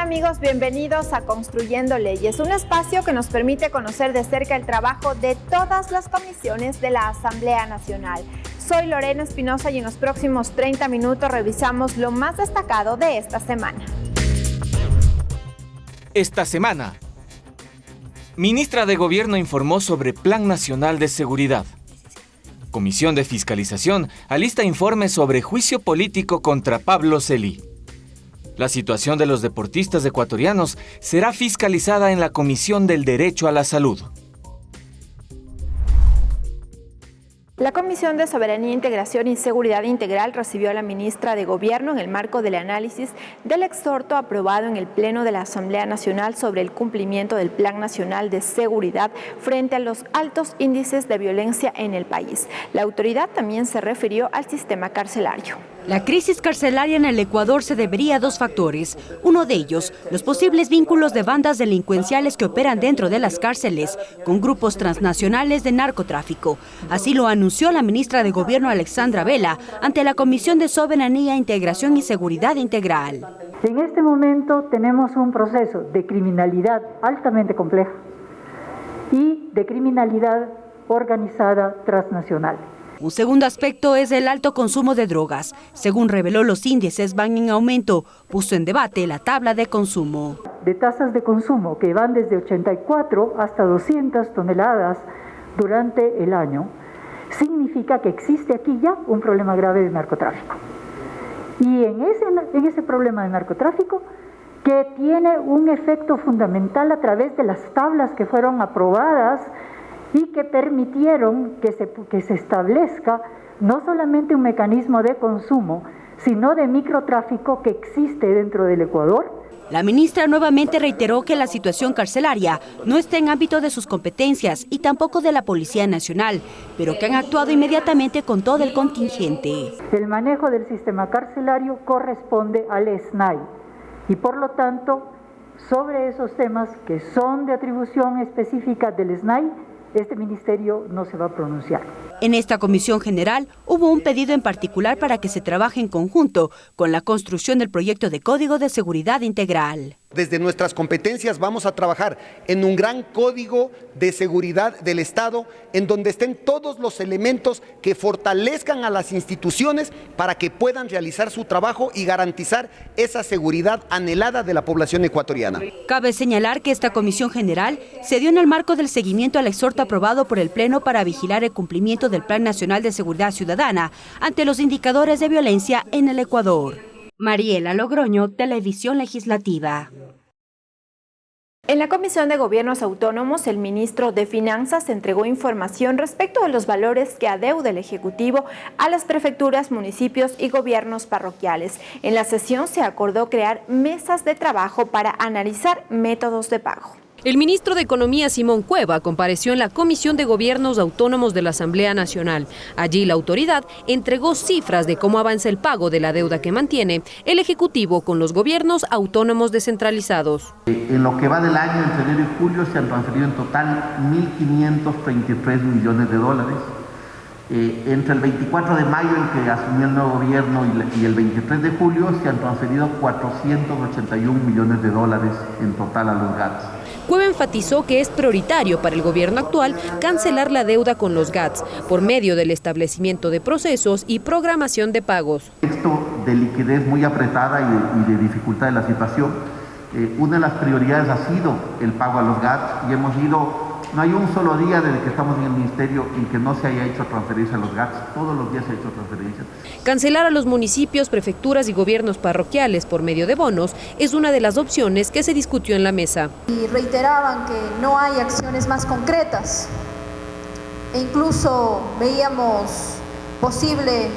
amigos? Bienvenidos a Construyendo Leyes, un espacio que nos permite conocer de cerca el trabajo de todas las comisiones de la Asamblea Nacional. Soy Lorena Espinosa y en los próximos 30 minutos revisamos lo más destacado de esta semana. Esta semana, Ministra de Gobierno informó sobre Plan Nacional de Seguridad. Comisión de Fiscalización alista informe sobre juicio político contra Pablo Celí. La situación de los deportistas ecuatorianos será fiscalizada en la Comisión del Derecho a la Salud. La Comisión de Soberanía, Integración y Seguridad Integral recibió a la ministra de Gobierno en el marco del análisis del exhorto aprobado en el Pleno de la Asamblea Nacional sobre el cumplimiento del Plan Nacional de Seguridad frente a los altos índices de violencia en el país. La autoridad también se refirió al sistema carcelario. La crisis carcelaria en el Ecuador se debería a dos factores. Uno de ellos, los posibles vínculos de bandas delincuenciales que operan dentro de las cárceles con grupos transnacionales de narcotráfico. Así lo anunció la ministra de Gobierno Alexandra Vela ante la Comisión de Soberanía, Integración y Seguridad Integral. En este momento tenemos un proceso de criminalidad altamente compleja y de criminalidad organizada transnacional. Un segundo aspecto es el alto consumo de drogas. Según reveló, los índices van en aumento. Puso en debate la tabla de consumo. De tasas de consumo que van desde 84 hasta 200 toneladas durante el año, significa que existe aquí ya un problema grave de narcotráfico. Y en ese problema de narcotráfico, que tiene un efecto fundamental a través de las tablas que fueron aprobadas y que permitieron que se establezca no solamente un mecanismo de consumo, sino de microtráfico que existe dentro del Ecuador. La ministra nuevamente reiteró que la situación carcelaria no está en ámbito de sus competencias y tampoco de la Policía Nacional, pero que han actuado inmediatamente con todo el contingente. El manejo del sistema carcelario corresponde al SNAI y por lo tanto, sobre esos temas que son de atribución específica del SNAI, este ministerio no se va a pronunciar. En esta comisión general hubo un pedido en particular para que se trabaje en conjunto con la construcción del proyecto de Código de Seguridad Integral. Desde nuestras competencias vamos a trabajar en un gran código de seguridad del Estado, en donde estén todos los elementos que fortalezcan a las instituciones para que puedan realizar su trabajo y garantizar esa seguridad anhelada de la población ecuatoriana. Cabe señalar que esta comisión general se dio en el marco del seguimiento al exhorto aprobado por el Pleno para vigilar el cumplimiento del Plan Nacional de Seguridad Ciudadana ante los indicadores de violencia en el Ecuador. Mariela Logroño, Televisión Legislativa. En la Comisión de Gobiernos Autónomos, el ministro de Finanzas entregó información respecto de los valores que adeuda el Ejecutivo a las prefecturas, municipios y gobiernos parroquiales. En la sesión se acordó crear mesas de trabajo para analizar métodos de pago. El ministro de Economía, Simón Cueva, compareció en la Comisión de Gobiernos Autónomos de la Asamblea Nacional. Allí la autoridad entregó cifras de cómo avanza el pago de la deuda que mantiene el Ejecutivo con los gobiernos autónomos descentralizados. En lo que va del año, entre enero y julio, se han transferido en total 1.533 millones de dólares. Entre el 24 de mayo, en que asumió el nuevo gobierno, y el 23 de julio, se han transferido 481 millones de dólares en total a los GATS. Cueva enfatizó que es prioritario para el gobierno actual cancelar la deuda con los GATS por medio del establecimiento de procesos y programación de pagos. Esto de liquidez muy apretada y de dificultad de la situación, una de las prioridades ha sido el pago a los GATS y hemos ido. No hay un solo día desde que estamos en el ministerio en que no se haya hecho transferencia a los GATS. Todos los días se ha hecho transferencia. Cancelar a los municipios, prefecturas y gobiernos parroquiales por medio de bonos es una de las opciones que se discutió en la mesa. Y reiteraban que no hay acciones más concretas. E incluso veíamos posible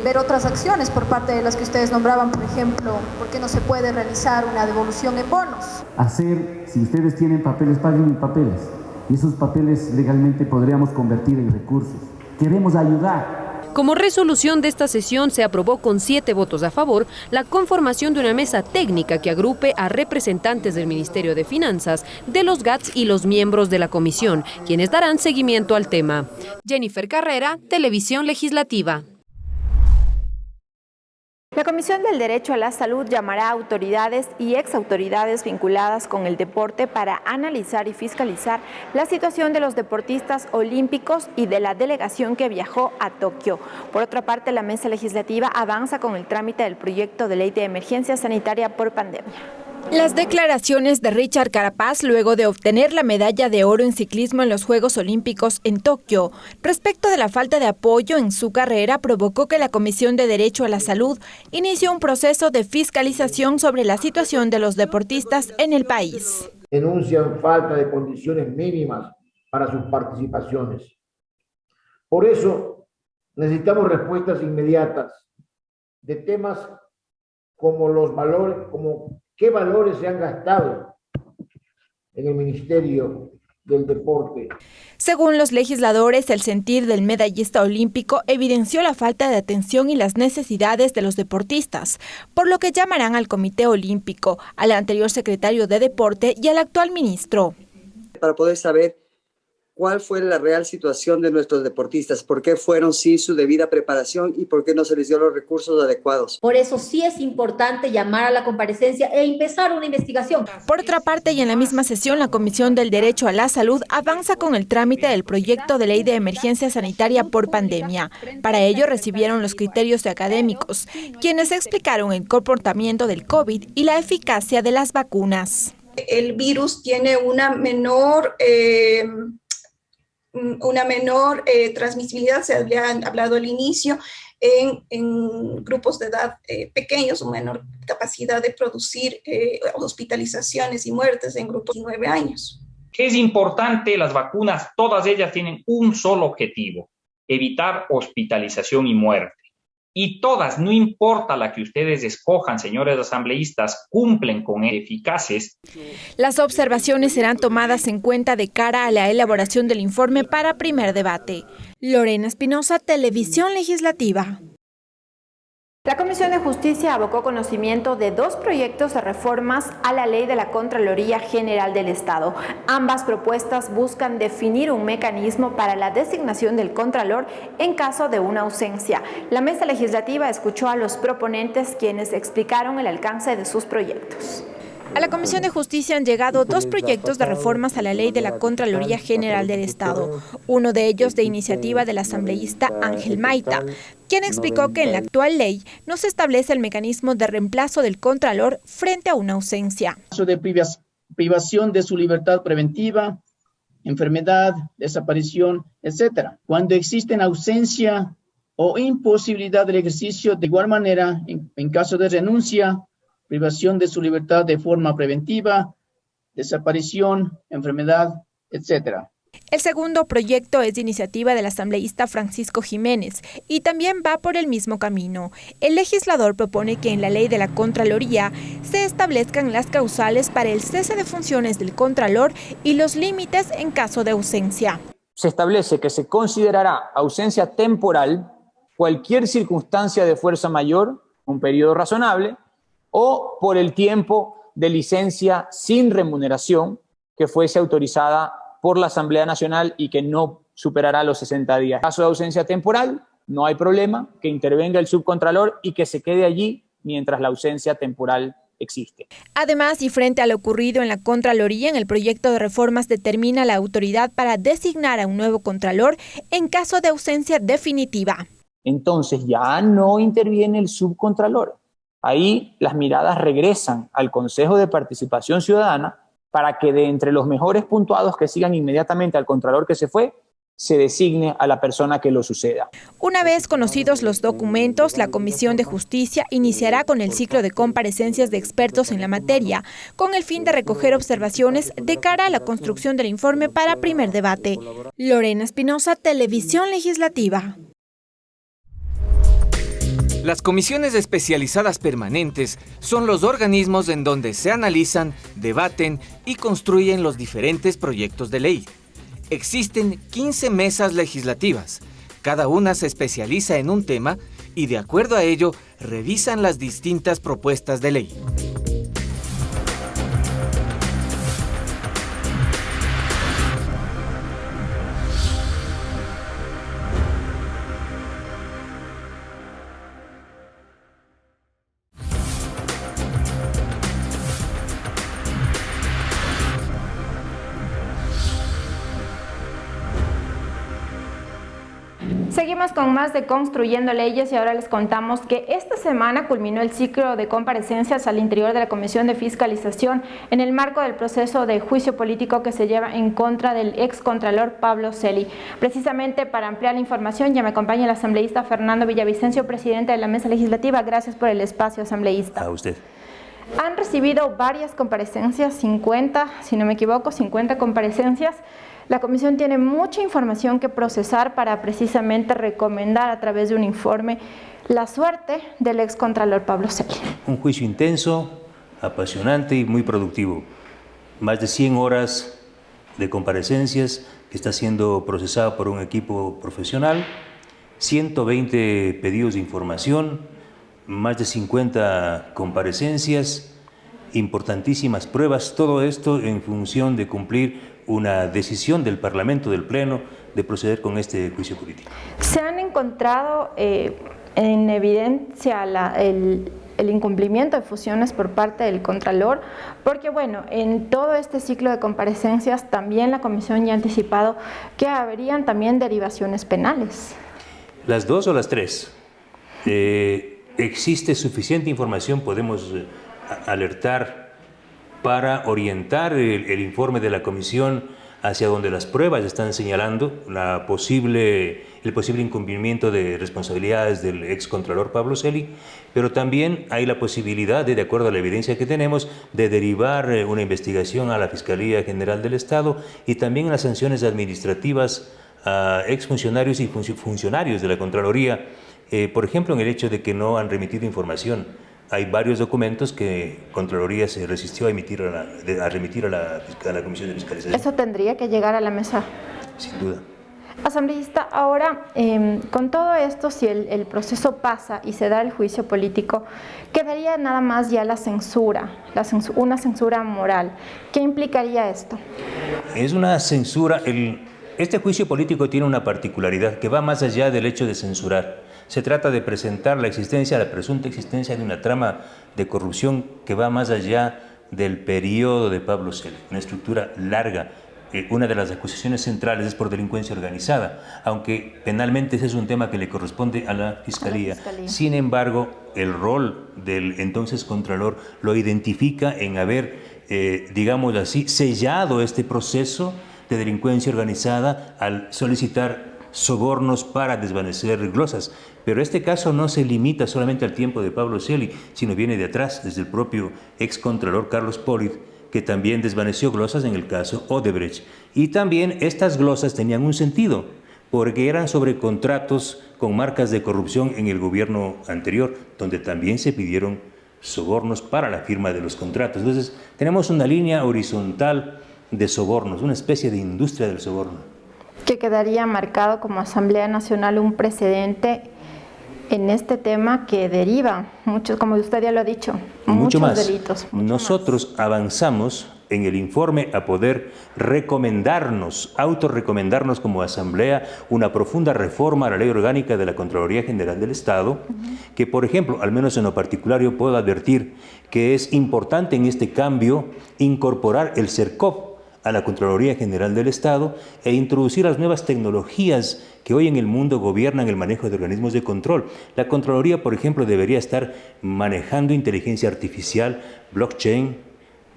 ver otras acciones por parte de las que ustedes nombraban, por ejemplo, ¿por qué no se puede realizar una devolución en bonos? Si ustedes tienen papeles, paguen papeles. Y esos papeles legalmente podríamos convertir en recursos. Queremos ayudar. Como resolución de esta sesión se aprobó con 7 votos a favor la conformación de una mesa técnica que agrupe a representantes del Ministerio de Finanzas, de los GATS y los miembros de la comisión, quienes darán seguimiento al tema. Jennifer Carrera, Televisión Legislativa. La Comisión del Derecho a la Salud llamará a autoridades y exautoridades vinculadas con el deporte para analizar y fiscalizar la situación de los deportistas olímpicos y de la delegación que viajó a Tokio. Por otra parte, la mesa legislativa avanza con el trámite del proyecto de ley de emergencia sanitaria por pandemia. Las declaraciones de Richard Carapaz luego de obtener la medalla de oro en ciclismo en los Juegos Olímpicos en Tokio respecto de la falta de apoyo en su carrera provocó que la Comisión de Derecho a la Salud inició un proceso de fiscalización sobre la situación de los deportistas en el país. Denuncian falta de condiciones mínimas para sus participaciones. Por eso necesitamos respuestas inmediatas de temas como los valores, como ¿qué valores se han gastado en el Ministerio del Deporte? Según los legisladores, el sentir del medallista olímpico evidenció la falta de atención y las necesidades de los deportistas, por lo que llamarán al Comité Olímpico, al anterior secretario de Deporte y al actual ministro. Para poder saber cuál fue la real situación de nuestros deportistas, por qué fueron sin su debida preparación y por qué no se les dio los recursos adecuados. Por eso sí es importante llamar a la comparecencia e empezar una investigación. Por otra parte, y en la misma sesión, la Comisión del Derecho a la Salud avanza con el trámite del proyecto de ley de emergencia sanitaria por pandemia. Para ello recibieron los criterios de académicos, quienes explicaron el comportamiento del COVID y la eficacia de las vacunas. El virus tiene una menor transmisibilidad, se había hablado al inicio, en grupos de edad pequeños, o menor capacidad de producir hospitalizaciones y muertes en grupos de 9 años. Es importante, las vacunas, todas ellas tienen un solo objetivo: evitar hospitalización y muerte. Y todas, no importa la que ustedes escojan, señores asambleístas, cumplen con eficaces. Las observaciones serán tomadas en cuenta de cara a la elaboración del informe para primer debate. Lorena Espinosa, Televisión Legislativa. La Comisión de Justicia abocó conocimiento de 2 proyectos de reformas a la Ley de la Contraloría General del Estado. Ambas propuestas buscan definir un mecanismo para la designación del Contralor en caso de una ausencia. La mesa legislativa escuchó a los proponentes, quienes explicaron el alcance de sus proyectos. A la Comisión de Justicia han llegado 2 proyectos de reformas a la Ley de la Contraloría General del Estado, uno de ellos de iniciativa del asambleísta Ángel Maita, quien explicó que en la actual ley no se establece el mecanismo de reemplazo del Contralor frente a una ausencia. De privación de su libertad preventiva, enfermedad, desaparición, etc. Cuando existen ausencia o imposibilidad del ejercicio, de igual manera, en caso de renuncia, privación de su libertad de forma preventiva, desaparición, enfermedad, etc. El segundo proyecto es de iniciativa del asambleísta Francisco Jiménez y también va por el mismo camino. El legislador propone que en la Ley de la Contraloría se establezcan las causales para el cese de funciones del Contralor y los límites en caso de ausencia. Se establece que se considerará ausencia temporal cualquier circunstancia de fuerza mayor, un periodo razonable, o por el tiempo de licencia sin remuneración que fuese autorizada por la Asamblea Nacional y que no superará los 60 días. En caso de ausencia temporal, no hay problema, que intervenga el subcontralor y que se quede allí mientras la ausencia temporal existe. Además, y frente a lo ocurrido en la Contraloría, en el proyecto de reformas determina la autoridad para designar a un nuevo contralor en caso de ausencia definitiva. Entonces ya no interviene el subcontralor. Ahí las miradas regresan al Consejo de Participación Ciudadana para que de entre los mejores puntuados que sigan inmediatamente al contralor que se fue, se designe a la persona que lo suceda. Una vez conocidos los documentos, la Comisión de Justicia iniciará con el ciclo de comparecencias de expertos en la materia, con el fin de recoger observaciones de cara a la construcción del informe para primer debate. Lorena Espinosa, Televisión Legislativa. Las comisiones especializadas permanentes son los organismos en donde se analizan, debaten y construyen los diferentes proyectos de ley. Existen 15 mesas legislativas. Cada una se especializa en un tema y de acuerdo a ello revisan las distintas propuestas de ley. Seguimos con más de Construyendo Leyes y ahora les contamos que esta semana culminó el ciclo de comparecencias al interior de la Comisión de Fiscalización en el marco del proceso de juicio político que se lleva en contra del excontralor Pablo Celi. Precisamente para ampliar la información ya me acompaña el asambleísta Fernando Villavicencio, presidente de la Mesa Legislativa. Gracias por el espacio, asambleísta. A usted. Han recibido varias comparecencias, 50, si no me equivoco, 50 comparecencias. La comisión tiene mucha información que procesar para precisamente recomendar a través de un informe la suerte del excontralor Pablo Celi. Un juicio intenso, apasionante y muy productivo. Más de 100 horas de comparecencias que está siendo procesado por un equipo profesional, 120 pedidos de información, más de 50 comparecencias, importantísimas pruebas, todo esto en función de cumplir una decisión del Parlamento, del Pleno, de proceder con este juicio político. ¿Se han encontrado en evidencia el incumplimiento de funciones por parte del Contralor? Porque bueno, en todo este ciclo de comparecencias también la Comisión ya ha anticipado que habrían también derivaciones penales. ¿Las dos o las tres? ¿Existe suficiente información? Podemos alertar para orientar el informe de la Comisión hacia donde las pruebas están señalando el posible incumplimiento de responsabilidades del excontralor Pablo Celi, pero también hay la posibilidad, de acuerdo a la evidencia que tenemos, de derivar una investigación a la Fiscalía General del Estado y también las sanciones administrativas a exfuncionarios y funcionarios de la Contraloría, por ejemplo, en el hecho de que no han remitido información. Hay varios documentos que Contraloría se resistió a remitir a la Comisión de Fiscalización. ¿Eso tendría que llegar a la mesa? Sin duda. Asambleísta, ahora, con todo esto, si el proceso pasa y se da el juicio político, quedaría nada más ya la censura, una censura moral. ¿Qué implicaría esto? Es una censura. Este juicio político tiene una particularidad que va más allá del hecho de censurar. Se trata de presentar la presunta existencia de una trama de corrupción que va más allá del periodo de Pablo Celi, una estructura larga. Una de las acusaciones centrales es por delincuencia organizada, aunque penalmente ese es un tema que le corresponde a la Fiscalía. Sin embargo, el rol del entonces Contralor lo identifica en haber, digamos así, sellado este proceso de delincuencia organizada al solicitar sobornos para desvanecer glosas. Pero este caso no se limita solamente al tiempo de Pablo Celi, sino viene de atrás, desde el propio excontralor Carlos Polit, que también desvaneció glosas en el caso Odebrecht. Y también estas glosas tenían un sentido, porque eran sobre contratos con marcas de corrupción en el gobierno anterior, donde también se pidieron sobornos para la firma de los contratos. Entonces, tenemos una línea horizontal de sobornos, una especie de industria del soborno. Que quedaría marcado como Asamblea Nacional un precedente en este tema que deriva muchos, como usted ya lo ha dicho, muchos delitos. Nosotros avanzamos en el informe a poder autorrecomendarnos como Asamblea una profunda reforma a la Ley Orgánica de la Contraloría General del Estado, que por ejemplo, al menos en lo particular yo puedo advertir que es importante en este cambio incorporar el CERCOP a la Contraloría General del Estado e introducir las nuevas tecnologías que hoy en el mundo gobiernan el manejo de organismos de control. La Contraloría, por ejemplo, debería estar manejando inteligencia artificial, blockchain,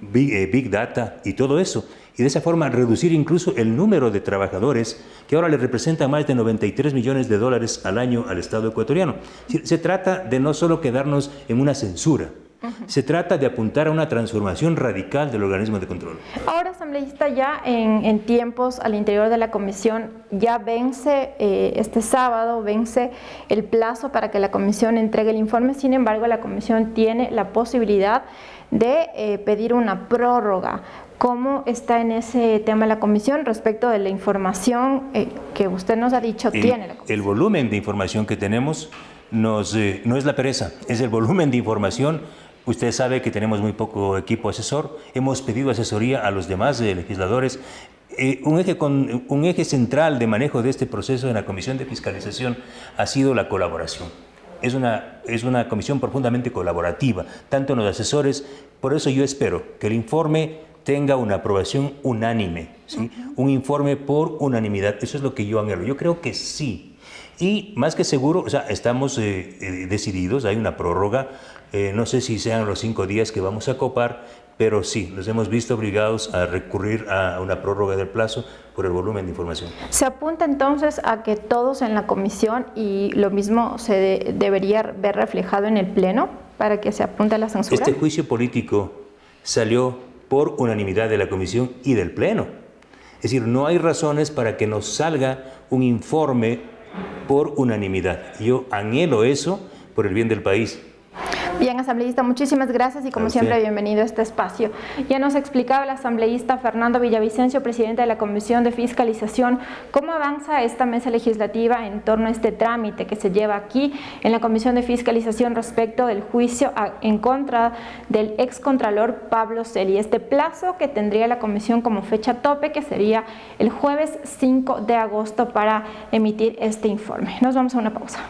big data y todo eso. Y de esa forma reducir incluso el número de trabajadores que ahora le representa más de 93 millones de dólares al año al Estado ecuatoriano. Se trata de no solo quedarnos en una censura, se trata de apuntar a una transformación radical del organismo de control. Ahora, asambleísta, ya en tiempos al interior de la comisión, ya vence este sábado, vence el plazo para que la comisión entregue el informe. Sin embargo, la comisión tiene la posibilidad de pedir una prórroga. ¿Cómo está en ese tema la comisión respecto de la información que usted nos ha dicho tiene la comisión? El volumen de información que tenemos no es la pereza, es el volumen de información. Usted sabe que tenemos muy poco equipo asesor. Hemos pedido asesoría a los demás legisladores. Un eje central de manejo de este proceso en la Comisión de Fiscalización ha sido la colaboración. Es una comisión profundamente colaborativa, tanto en los asesores. Por eso yo espero que el informe tenga una aprobación unánime, ¿sí? Un informe por unanimidad. Eso es lo que yo anhelo. Yo creo que sí. Y más que seguro, o sea, estamos decididos, hay una prórroga, no sé si sean los 5 días que vamos a copar, pero sí, nos hemos visto obligados a recurrir a una prórroga del plazo por el volumen de información. ¿Se apunta entonces a que todos en la comisión y lo mismo se debería ver reflejado en el Pleno para que se apunte a la censura? Este juicio político salió por unanimidad de la comisión y del Pleno. Es decir, no hay razones para que nos salga un informe por unanimidad. Yo anhelo eso por el bien del país. Bien, asambleísta, muchísimas gracias y como siempre bienvenido a este espacio. Ya nos explicaba el asambleísta Fernando Villavicencio, presidente de la Comisión de Fiscalización, cómo avanza esta mesa legislativa en torno a este trámite que se lleva aquí en la Comisión de Fiscalización respecto del juicio en contra del excontralor Pablo Celi. Este plazo que tendría la comisión como fecha tope, que sería el jueves 5 de agosto para emitir este informe. Nos vamos a una pausa.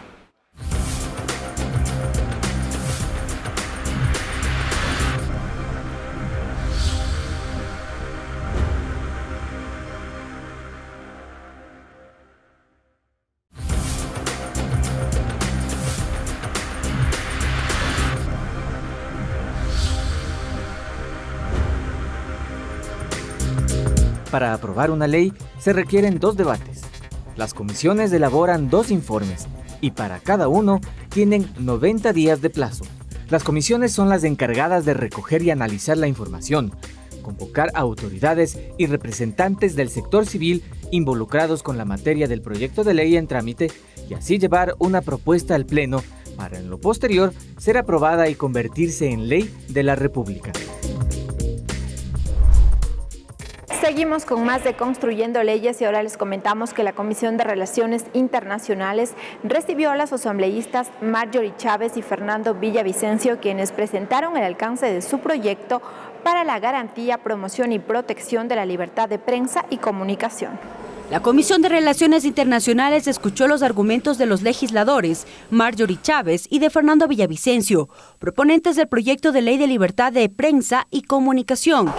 Para aprobar una ley se requieren 2 debates. Las comisiones elaboran 2 informes y para cada uno tienen 90 días de plazo. Las comisiones son las encargadas de recoger y analizar la información, convocar a autoridades y representantes del sector civil involucrados con la materia del proyecto de ley en trámite y así llevar una propuesta al Pleno para en lo posterior ser aprobada y convertirse en ley de la República. Seguimos con más de Construyendo Leyes y ahora les comentamos que la Comisión de Relaciones Internacionales recibió a los asambleístas Marjorie Chávez y Fernando Villavicencio, quienes presentaron el alcance de su proyecto para la garantía, promoción y protección de la libertad de prensa y comunicación. La Comisión de Relaciones Internacionales escuchó los argumentos de los legisladores Marjorie Chávez y de Fernando Villavicencio, proponentes del proyecto de ley de libertad de prensa y comunicación.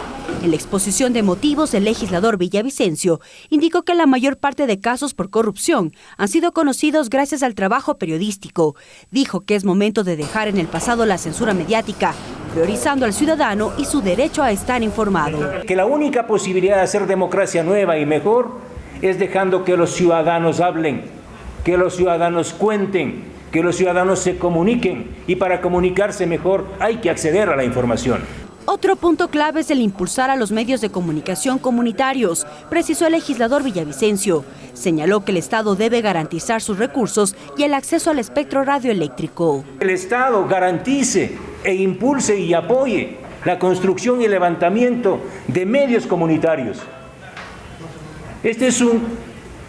En la exposición de motivos, el legislador Villavicencio indicó que la mayor parte de casos por corrupción han sido conocidos gracias al trabajo periodístico. Dijo que es momento de dejar en el pasado la censura mediática, priorizando al ciudadano y su derecho a estar informado. Que la única posibilidad de hacer democracia nueva y mejor es dejando que los ciudadanos hablen, que los ciudadanos cuenten, que los ciudadanos se comuniquen y para comunicarse mejor hay que acceder a la información. Otro punto clave es el impulsar a los medios de comunicación comunitarios, precisó el legislador Villavicencio. Señaló que el Estado debe garantizar sus recursos y el acceso al espectro radioeléctrico. El Estado garantice e impulse y apoye la construcción y el levantamiento de medios comunitarios.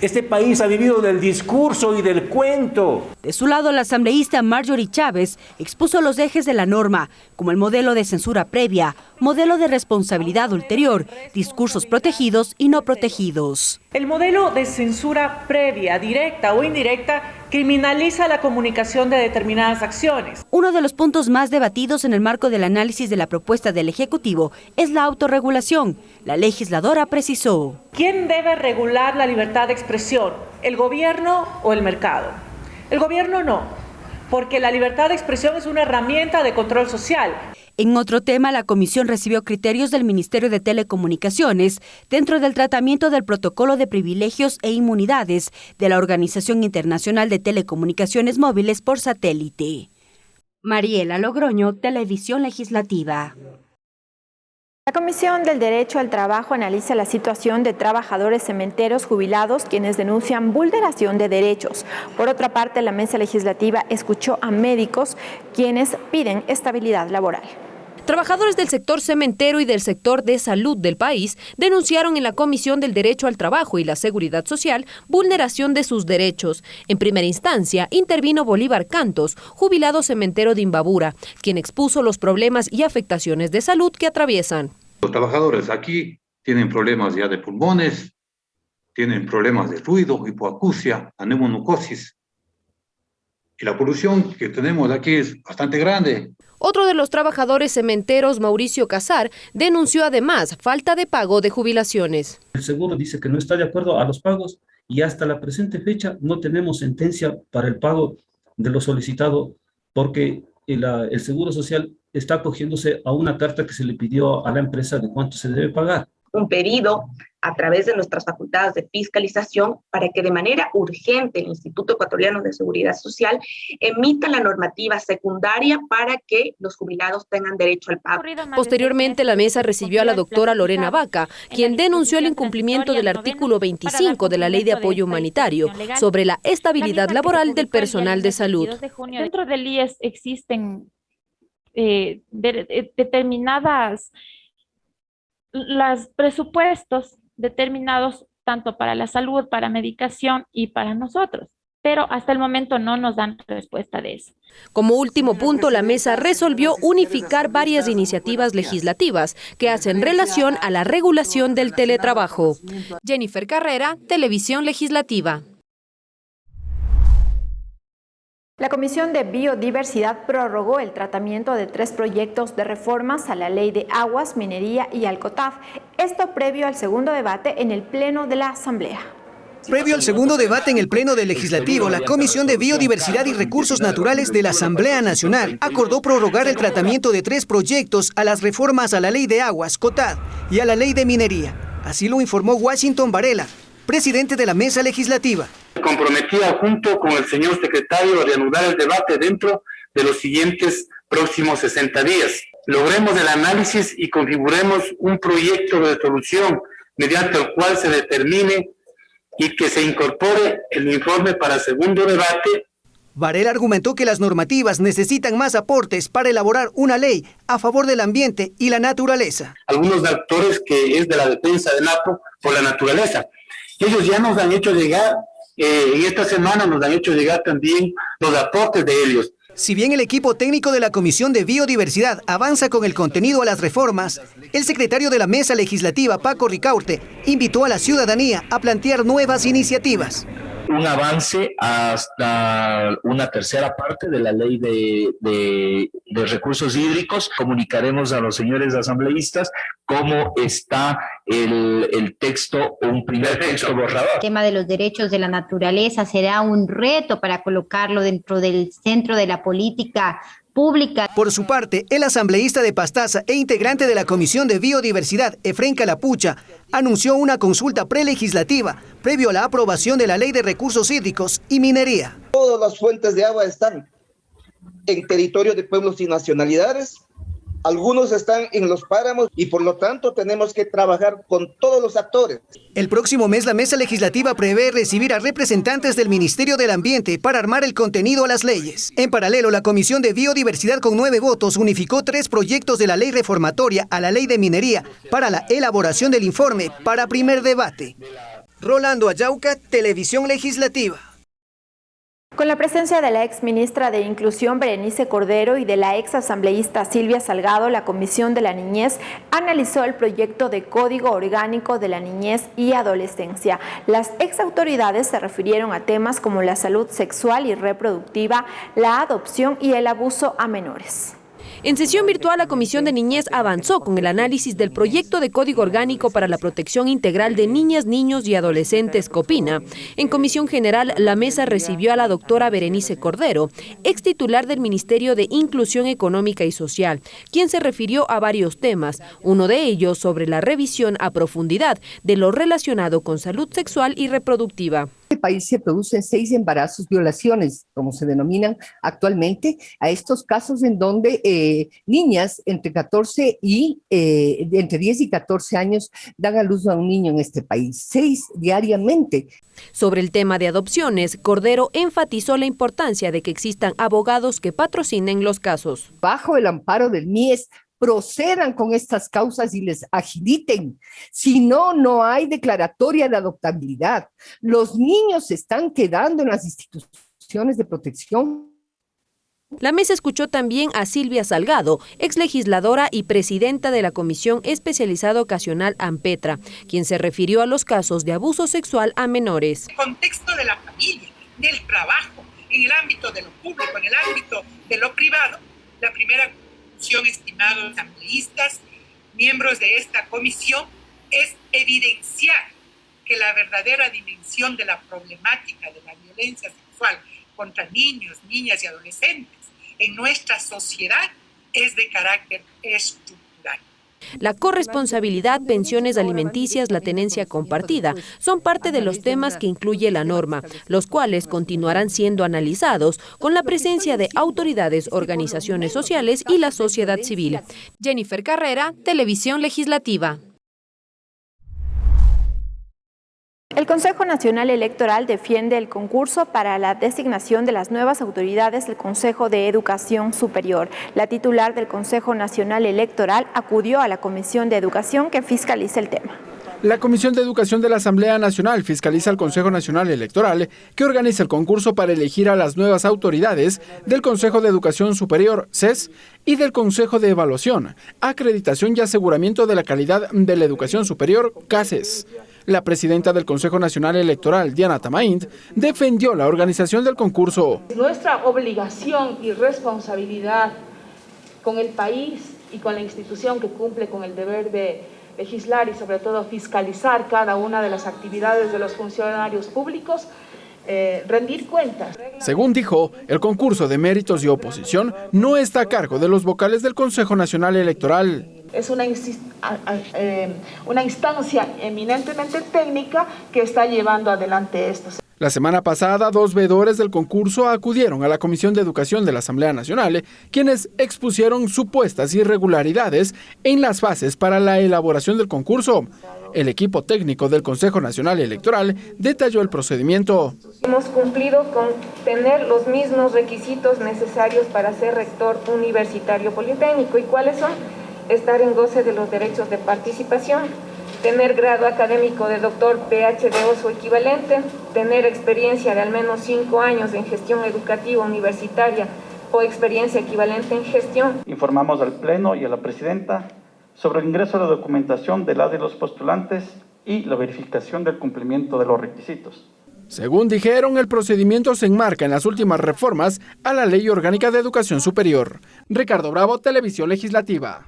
Este país ha vivido del discurso y del cuento. De su lado, la asambleísta Marjorie Chávez expuso los ejes de la norma, como el modelo de censura previa, modelo de responsabilidad ulterior, discursos protegidos y no protegidos. El modelo de censura previa, directa o indirecta, criminaliza la comunicación de determinadas acciones. Uno de los puntos más debatidos en el marco del análisis de la propuesta del Ejecutivo es la autorregulación. La legisladora precisó: ¿quién debe regular la libertad de expresión? ¿El gobierno o el mercado? El gobierno no, porque la libertad de expresión es una herramienta de control social. En otro tema, la comisión recibió criterios del Ministerio de Telecomunicaciones dentro del tratamiento del protocolo de privilegios e inmunidades de la Organización Internacional de Telecomunicaciones Móviles por Satélite. Mariela Logroño, Televisión Legislativa. La Comisión del Derecho al Trabajo analiza la situación de trabajadores cementeros jubilados quienes denuncian vulneración de derechos. Por otra parte, la mesa legislativa escuchó a médicos quienes piden estabilidad laboral. Trabajadores del sector cementero y del sector de salud del país denunciaron en la Comisión del Derecho al Trabajo y la Seguridad Social vulneración de sus derechos. En primera instancia, intervino Bolívar Cantos, jubilado cementero de Imbabura, quien expuso los problemas y afectaciones de salud que atraviesan. Los trabajadores aquí tienen problemas ya de pulmones, tienen problemas de fluido, hipoacusia, anemonocosis. Y la polución que tenemos aquí es bastante grande. Otro de los trabajadores cementeros, Mauricio Casar, denunció además falta de pago de jubilaciones. El seguro dice que no está de acuerdo a los pagos y hasta la presente fecha no tenemos sentencia para el pago de lo solicitado porque el Seguro Social está acogiéndose a una carta que se le pidió a la empresa de cuánto se debe pagar. Un pedido a través de nuestras facultades de fiscalización para que de manera urgente el Instituto Ecuatoriano de Seguridad Social emita la normativa secundaria para que los jubilados tengan derecho al pago. Posteriormente, la mesa recibió a la doctora Lorena Vaca, quien denunció el incumplimiento del artículo 25 de la Ley de Apoyo Humanitario sobre la estabilidad laboral del personal de salud. Dentro del IES existen determinadas los presupuestos determinados tanto para la salud, para medicación y para nosotros, pero hasta el momento no nos dan respuesta de eso. Como último punto, la mesa resolvió unificar varias iniciativas legislativas que hacen relación a la regulación del teletrabajo. Jennifer Carrera, Televisión Legislativa. La Comisión de Biodiversidad prorrogó el tratamiento de 3 proyectos de reformas a la Ley de Aguas, Minería y Alcotaf. Esto previo al segundo debate en el Pleno de la Asamblea. Previo al segundo debate en el Pleno del Legislativo, la Comisión de Biodiversidad y Recursos Naturales de la Asamblea Nacional acordó prorrogar el tratamiento de 3 proyectos a las reformas a la Ley de Aguas, COTAD, y a la Ley de Minería. Así lo informó Washington Varela, presidente de la Mesa Legislativa. Comprometida junto con el señor secretario a reanudar el debate dentro de los siguientes próximos 60 días. Logremos el análisis y configuremos un proyecto de solución mediante el cual se determine y que se incorpore el informe para segundo debate. Varela argumentó que las normativas necesitan más aportes para elaborar una ley a favor del ambiente y la naturaleza. Algunos actores que es de la defensa del Napo por la naturaleza. Ellos ya nos han hecho llegar, en esta semana nos han hecho llegar también los aportes de ellos. Si bien el equipo técnico de la Comisión de Biodiversidad avanza con el contenido a las reformas, el secretario de la Mesa Legislativa, Paco Ricaurte, invitó a la ciudadanía a plantear nuevas iniciativas. Un avance hasta una tercera parte de la ley de recursos hídricos. Comunicaremos a los señores asambleístas cómo está el texto, un primer texto borrador. El tema de los derechos de la naturaleza será un reto para colocarlo dentro del centro de la política pública. Por su parte, el asambleísta de Pastaza e integrante de la Comisión de Biodiversidad, Efrén Calapucha, anunció una consulta prelegislativa previo a la aprobación de la Ley de Recursos Hídricos y Minería. Todas las fuentes de agua están en territorio de pueblos y nacionalidades. Algunos están en los páramos y por lo tanto tenemos que trabajar con todos los actores. El próximo mes la Mesa Legislativa prevé recibir a representantes del Ministerio del Ambiente para armar el contenido a las leyes. En paralelo, la Comisión de Biodiversidad con 9 votos unificó 3 proyectos de la ley reformatoria a la Ley de Minería para la elaboración del informe para primer debate. Rolando Ayauca, Televisión Legislativa. Con la presencia de la exministra de Inclusión Berenice Cordero y de la exasambleísta Silvia Salgado, la Comisión de la Niñez analizó el proyecto de Código Orgánico de la Niñez y Adolescencia. Las exautoridades se refirieron a temas como la salud sexual y reproductiva, la adopción y el abuso a menores. En sesión virtual, la Comisión de Niñez avanzó con el análisis del proyecto de Código Orgánico para la Protección Integral de Niñas, Niños y Adolescentes, COPINA. En Comisión General, la mesa recibió a la doctora Berenice Cordero, ex titular del Ministerio de Inclusión Económica y Social, quien se refirió a varios temas, uno de ellos sobre la revisión a profundidad de lo relacionado con salud sexual y reproductiva. En este país se producen 6 embarazos, violaciones, como se denominan actualmente, a estos casos en donde niñas entre 10 y 14 años dan a luz a un niño en este país, 6 diariamente. Sobre el tema de adopciones, Cordero enfatizó la importancia de que existan abogados que patrocinen los casos. Bajo el amparo del MIES, procedan con estas causas y les agiliten. Si no, no hay declaratoria de adoptabilidad. Los niños se están quedando en las instituciones de protección. La mesa escuchó también a Silvia Salgado, exlegisladora y presidenta de la Comisión Especializada Ocasional AMPETRA, quien se refirió a los casos de abuso sexual a menores. En el contexto de la familia, del trabajo, en el ámbito de lo público, en el ámbito de lo privado, la primera estimados asambleístas, miembros de esta comisión, es evidenciar que la verdadera dimensión de la problemática de la violencia sexual contra niños, niñas y adolescentes en nuestra sociedad es de carácter estructural. La corresponsabilidad, pensiones alimenticias, la tenencia compartida son parte de los temas que incluye la norma, los cuales continuarán siendo analizados con la presencia de autoridades, organizaciones sociales y la sociedad civil. Jennifer Carrera, Televisión Legislativa. El Consejo Nacional Electoral defiende el concurso para la designación de las nuevas autoridades del Consejo de Educación Superior. La titular del Consejo Nacional Electoral acudió a la Comisión de Educación que fiscaliza el tema. La Comisión de Educación de la Asamblea Nacional fiscaliza al Consejo Nacional Electoral, que organiza el concurso para elegir a las nuevas autoridades del Consejo de Educación Superior, CES, y del Consejo de Evaluación, Acreditación y Aseguramiento de la Calidad de la Educación Superior, CASES. La presidenta del Consejo Nacional Electoral, Diana Tamaint, defendió la organización del concurso. Nuestra obligación y responsabilidad con el país y con la institución que cumple con el deber de legislar y sobre todo fiscalizar cada una de las actividades de los funcionarios públicos, rendir cuentas. Según dijo, el concurso de méritos y oposición no está a cargo de los vocales del Consejo Nacional Electoral. Es una instancia eminentemente técnica que está llevando adelante esto. La semana pasada, 2 veedores del concurso acudieron a la Comisión de Educación de la Asamblea Nacional, quienes expusieron supuestas irregularidades en las fases para la elaboración del concurso. El equipo técnico del Consejo Nacional Electoral detalló el procedimiento. Hemos cumplido con tener los mismos requisitos necesarios para ser rector universitario politécnico. ¿Y cuáles son? Estar en goce de los derechos de participación, tener grado académico de doctor PhD o su equivalente, tener experiencia de al menos 5 años en gestión educativa universitaria o experiencia equivalente en gestión. Informamos al Pleno y a la Presidenta sobre el ingreso de documentación de las y los postulantes y la verificación del cumplimiento de los requisitos. Según dijeron, el procedimiento se enmarca en las últimas reformas a la Ley Orgánica de Educación Superior. Ricardo Bravo, Televisión Legislativa.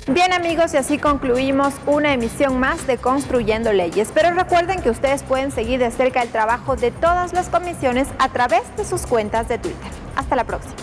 Bien amigos, y así concluimos una emisión más de Construyendo Leyes. Pero recuerden que ustedes pueden seguir de cerca el trabajo de todas las comisiones a través de sus cuentas de Twitter. Hasta la próxima.